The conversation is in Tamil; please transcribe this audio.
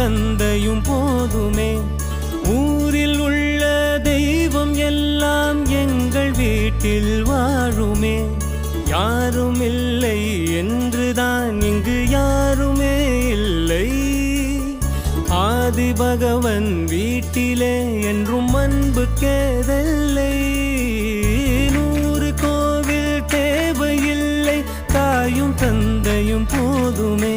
தந்தையும் போதுமே. ஊரில் உள்ள தெய்வம் எல்லாம் எங்கள் வீட்டில் வாழுமே. யாரும் இல்லை என்றுதான் இங்கு யாருமே இல்லை. ஆதி பகவன் வீட்டிலே என்றும் அன்பு கேதல்லை. 100 கோவில் தேவையில்லை, தாயும் தந்தையும் போதுமே.